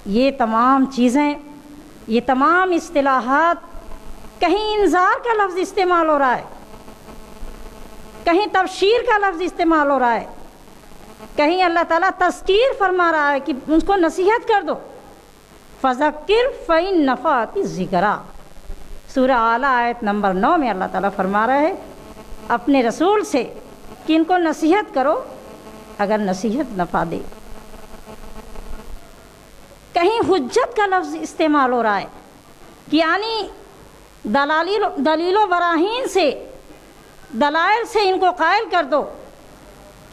یہ تمام چیزیں، یہ تمام اصطلاحات، کہیں انذار کا لفظ استعمال ہو رہا ہے، کہیں تبشیر کا لفظ استعمال ہو رہا ہے، کہیں اللہ تعالیٰ تذکیر فرما رہا ہے کہ ان کو نصیحت کر دو، فذکر فإن نفعت الذکریٰ۔ سورہ اعلیٰ آیت نمبر 9 میں اللہ تعالیٰ فرما رہا ہے اپنے رسول سے کہ ان کو نصیحت کرو اگر نصیحت نفع دے۔ کہیں حجت کا لفظ استعمال ہو رہا ہے کہ یعنی دلیل و براہین سے، دلائل سے ان کو قائل کر دو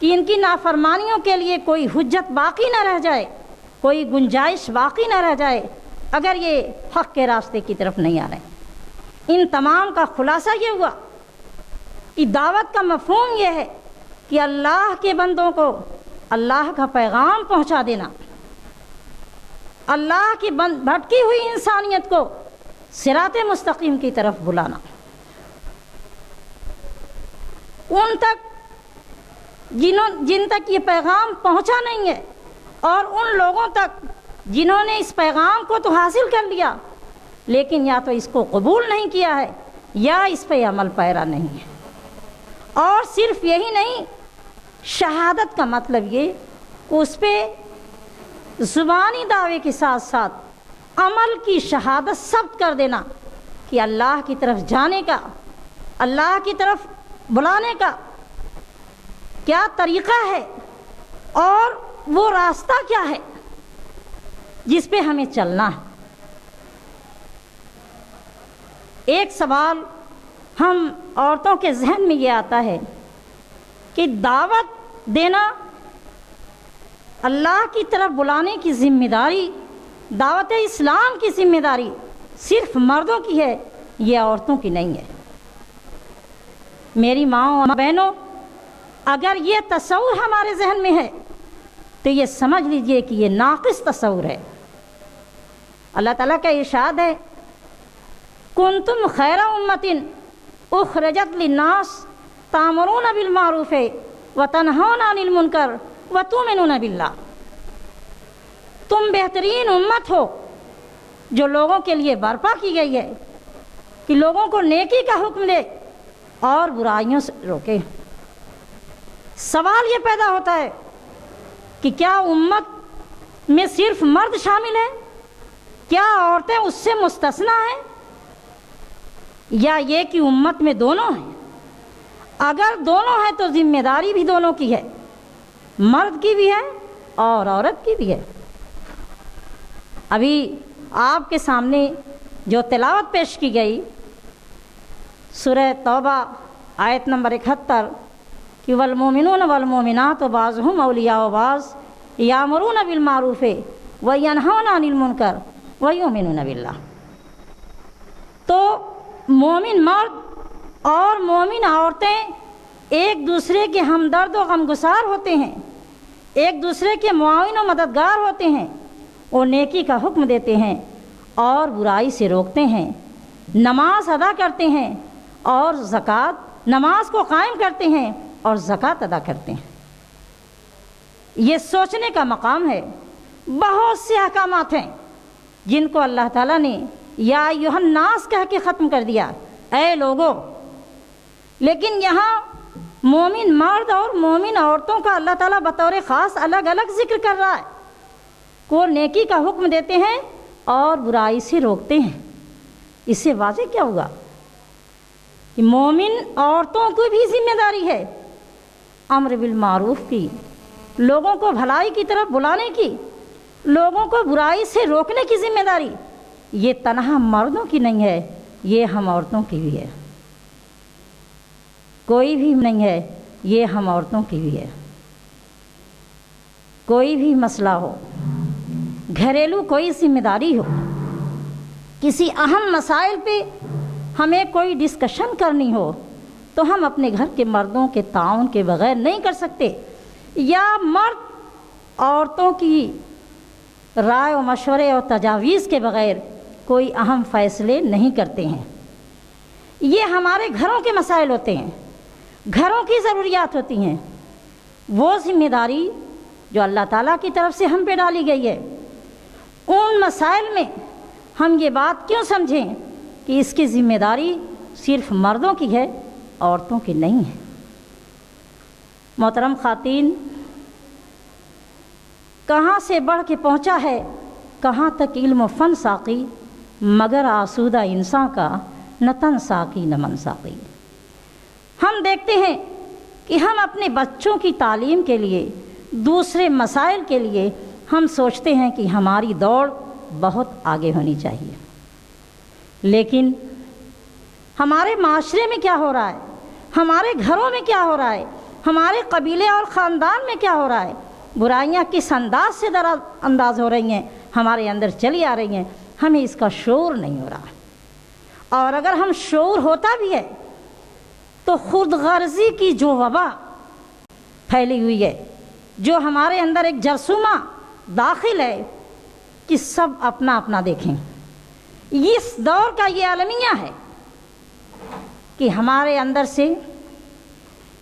کہ ان کی نافرمانیوں کے لیے کوئی حجت باقی نہ رہ جائے، کوئی گنجائش باقی نہ رہ جائے اگر یہ حق کے راستے کی طرف نہیں آ رہے۔ ان تمام کا خلاصہ یہ ہوا کہ دعوت کا مفہوم یہ ہے کہ اللہ کے بندوں کو اللہ کا پیغام پہنچا دینا، اللہ کی بھٹکی ہوئی انسانیت کو صراط مستقیم کی طرف بلانا، ان تک جن تک یہ پیغام پہنچا نہیں ہے، اور ان لوگوں تک جنہوں نے اس پیغام کو تو حاصل کر لیا لیکن یا تو اس کو قبول نہیں کیا ہے یا اس پہ عمل پیرا نہیں ہے۔ اور صرف یہی نہیں، شہادت کا مطلب یہ اس پہ زبانی دعوے کے ساتھ ساتھ عمل کی شہادت ثبت کر دینا کہ اللہ کی طرف جانے کا، اللہ کی طرف بلانے کا کیا طریقہ ہے اور وہ راستہ کیا ہے جس پہ ہمیں چلنا ہے۔ ایک سوال ہم عورتوں کے ذہن میں یہ آتا ہے کہ دعوت دینا، اللہ کی طرف بلانے کی ذمہ داری، دعوت اسلام کی ذمہ داری صرف مردوں کی ہے، یہ عورتوں کی نہیں ہے۔ میری ماؤں اور بہنوں، اگر یہ تصور ہمارے ذہن میں ہے تو یہ سمجھ لیجئے کہ یہ ناقص تصور ہے۔ اللہ تعالیٰ کا ارشاد ہے کنتم خیر امۃ اخرجت للناس تأمرون بالمعروف وتنہون عن المنکر وتؤمنون باللہ۔ تم بہترین امت ہو جو لوگوں کے لیے برپا کی گئی ہے کہ لوگوں کو نیکی کا حکم دے اور برائیوں سے روکے۔ سوال یہ پیدا ہوتا ہے کہ کیا امت میں صرف مرد شامل ہیں؟ کیا عورتیں اس سے مستثنیٰ ہیں؟ یا یہ کہ امت میں دونوں ہیں؟ اگر دونوں ہیں تو ذمہ داری بھی دونوں کی ہے، مرد کی بھی ہے اور عورت کی بھی ہے۔ ابھی آپ کے سامنے جو تلاوت پیش کی گئی سورہ توبہ آیت نمبر 71 کہ والمومنون والمومنات بعضهم اولیاء بعض یامرون بالمعروف وینہون عن المنکر ویؤمنون باللہ۔ تو مومن مرد اور مومن عورتیں ایک دوسرے کے ہمدرد و غمگسار ہوتے ہیں، ایک دوسرے کے معاون و مددگار ہوتے ہیں، وہ نیکی کا حکم دیتے ہیں اور برائی سے روکتے ہیں، نماز ادا کرتے ہیں اور نماز کو قائم کرتے ہیں اور زکوٰۃ ادا کرتے ہیں۔ یہ سوچنے کا مقام ہے۔ بہت سے احکامات ہیں جن کو اللہ تعالیٰ نے یا ایھا الناس کہہ کے ختم کر دیا، اے لوگو، لیکن یہاں مومن مرد اور مومن عورتوں کا اللہ تعالیٰ بطور خاص الگ الگ ذکر کر رہا ہے۔ کو نیکی کا حکم دیتے ہیں اور برائی سے روکتے ہیں۔ اس سے واضح کیا ہوا کہ مومن عورتوں کو بھی ذمہ داری ہے امر بالمعروف کی، لوگوں کو بھلائی کی طرف بلانے کی، لوگوں کو برائی سے روکنے کی ذمہ داری یہ تنہا مردوں کی نہیں ہے، یہ ہم عورتوں کی بھی ہے۔ کوئی بھی نہیں ہے، یہ ہم عورتوں کی بھی ہے۔ کوئی بھی مسئلہ ہو، گھریلو کوئی ذمہ داری ہو، کسی اہم مسائل پہ ہمیں کوئی ڈسکشن کرنی ہو تو ہم اپنے گھر کے مردوں کے تعاون کے بغیر نہیں کر سکتے، یا مرد عورتوں کی رائے و مشورے اور تجاویز کے بغیر کوئی اہم فیصلے نہیں کرتے ہیں۔ یہ ہمارے گھروں کے مسائل ہوتے ہیں، گھروں کی ضروریات ہوتی ہیں۔ وہ ذمہ داری جو اللہ تعالیٰ کی طرف سے ہم پہ ڈالی گئی ہے، ان مسائل میں ہم یہ بات کیوں سمجھیں کہ اس کی ذمہ داری صرف مردوں کی ہے، عورتوں کی نہیں ہے؟ محترم خواتین، کہاں سے بڑھ کے پہنچا ہے کہاں تک علم و فن ساقی، مگر آسودہ انسان کا نہ تن ساقی نہ من ساقی۔ ہم دیکھتے ہیں کہ ہم اپنے بچوں کی تعلیم کے لیے، دوسرے مسائل کے لیے ہم سوچتے ہیں کہ ہماری دوڑ بہت آگے ہونی چاہیے، لیکن ہمارے معاشرے میں کیا ہو رہا ہے، ہمارے گھروں میں کیا ہو رہا ہے، ہمارے قبیلے اور خاندان میں کیا ہو رہا ہے، برائیاں کس انداز سے انداز ہو رہی ہیں، ہمارے اندر چلی آ رہی ہیں، ہمیں اس کا شعور نہیں ہو رہا۔ اور اگر ہم شعور ہوتا بھی ہے تو خود غرضی کی جو وبا پھیلی ہوئی ہے، جو ہمارے اندر ایک جرثومہ داخل ہے کہ سب اپنا اپنا دیکھیں، اس دور کا یہ المیہ ہے کہ ہمارے اندر سے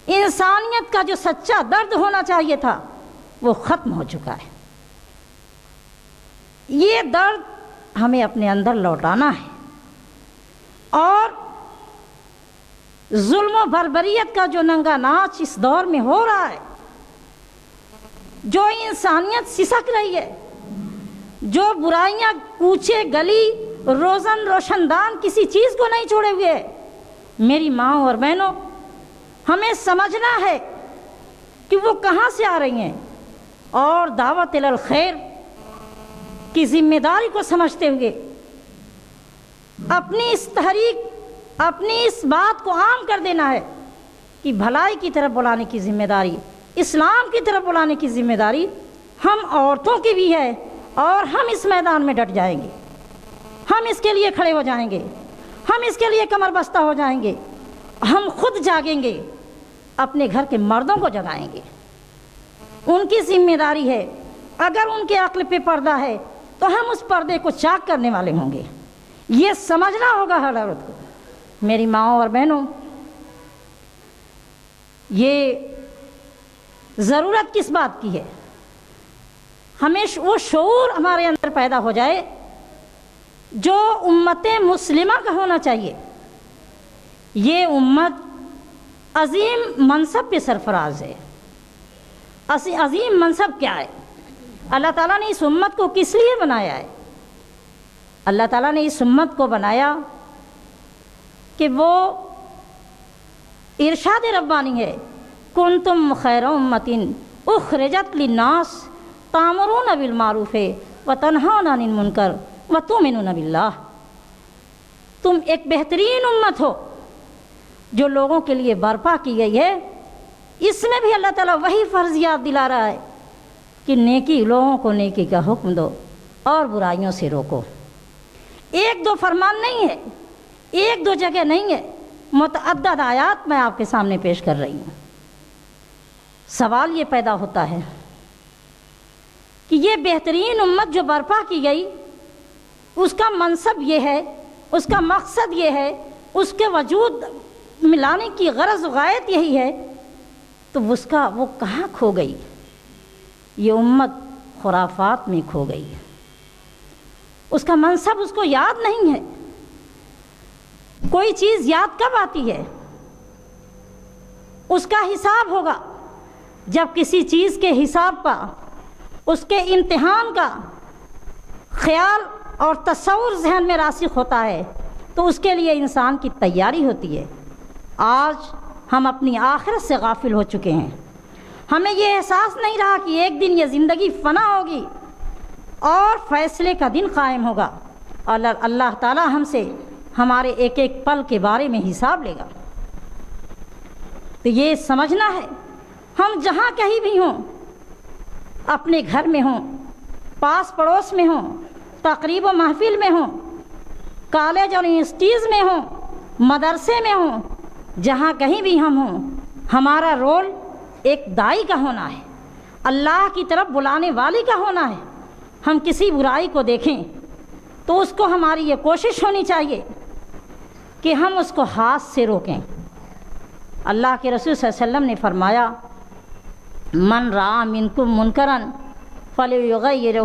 انسانیت کا جو سچا درد ہونا چاہیے تھا وہ ختم ہو چکا ہے۔ یہ درد ہمیں اپنے اندر لوٹانا ہے، اور ظلم و بربریت کا جو ننگا ناچ اس دور میں ہو رہا ہے، جو انسانیت سسک رہی ہے، جو برائیاں کوچے گلی روزن روشن دان کسی چیز کو نہیں چھوڑے ہوئے، میری ماں اور بہنوں، ہمیں سمجھنا ہے کہ وہ کہاں سے آ رہی ہیں، اور دعوت الی الخیر کی ذمہ داری کو سمجھتے ہوئے اپنی اس تحریک، اپنی اس بات کو عام کر دینا ہے کہ بھلائی کی طرف بلانے کی ذمہ داری، اسلام کی طرف بلانے کی ذمہ داری ہم عورتوں کی بھی ہے، اور ہم اس میدان میں ڈٹ جائیں گے، ہم اس کے لیے کھڑے ہو جائیں گے، ہم اس کے لیے کمر بستہ ہو جائیں گے، ہم خود جاگیں گے، اپنے گھر کے مردوں کو جگائیں گے۔ ان کی ذمہ داری ہے، اگر ان کے عقل پہ پردہ ہے تو ہم اس پردے کو چاک کرنے والے ہوں گے، یہ سمجھنا ہوگا ہر عورت کو۔ میری ماؤں اور بہنوں، یہ ضرورت کس بات کی ہے؟ ہمیں وہ شعور ہمارے اندر پیدا ہو جائے جو امت مسلمہ کا ہونا چاہیے۔ یہ امت عظیم منصب پہ سرفراز ہے۔ عظیم منصب کیا ہے؟ اللہ تعالیٰ نے اس امت کو کس لیے بنایا ہے؟ اللہ تعالیٰ نے اس امت کو بنایا کہ وہ ارشاد ربانی ہے، کنتم خیر امۃ اخرجت للناس تأمرون بالمعروف وتنہون عن المنکر وتؤمنون باللہ۔ تم ایک بہترین امت ہو جو لوگوں کے لیے برپا کی گئی ہے۔ اس میں بھی اللہ تعالیٰ وہی فرضیات دلا رہا ہے کہ نیکی، لوگوں کو نیکی کا حکم دو اور برائیوں سے روکو۔ ایک دو فرمان نہیں ہے، ایک دو جگہ نہیں ہے، متعدد آیات میں آپ کے سامنے پیش کر رہی ہوں۔ سوال یہ پیدا ہوتا ہے کہ یہ بہترین امت جو برپا کی گئی، اس کا منصب یہ ہے، اس کا مقصد یہ ہے، اس کے وجود ملانے کی غرض و غایت یہی ہے، تو وہ کہاں کھو گئی؟ یہ امت خرافات میں کھو گئی ہے۔ اس کا منصب اس کو یاد نہیں ہے۔ کوئی چیز یاد کب آتی ہے؟ اس کا حساب ہوگا جب کسی چیز کے حساب کا، اس کے امتحان کا خیال اور تصور ذہن میں راسخ ہوتا ہے تو اس کے لیے انسان کی تیاری ہوتی ہے۔ آج ہم اپنی آخرت سے غافل ہو چکے ہیں، ہمیں یہ احساس نہیں رہا کہ ایک دن یہ زندگی فنا ہوگی اور فیصلے کا دن قائم ہوگا، اور اللہ تعالیٰ ہم سے ہمارے ایک ایک پل کے بارے میں حساب لے گا۔ تو یہ سمجھنا ہے، ہم جہاں کہیں بھی ہوں، اپنے گھر میں ہوں، پاس پڑوس میں ہوں، تقریب و محفل میں ہوں، کالج اور یونیورسٹیز میں ہوں، مدرسے میں ہوں، جہاں کہیں بھی ہم ہوں، ہمارا رول ایک داعی کا ہونا ہے، اللہ کی طرف بلانے والی کا ہونا ہے۔ ہم کسی برائی کو دیکھیں تو اس کو ہماری یہ کوشش ہونی چاہیے کہ ہم اس کو ہاتھ سے روکیں۔ اللہ کے رسول صلی اللہ علیہ وسلم نے فرمایا، من رأى منکم منکرا فلیغیرہ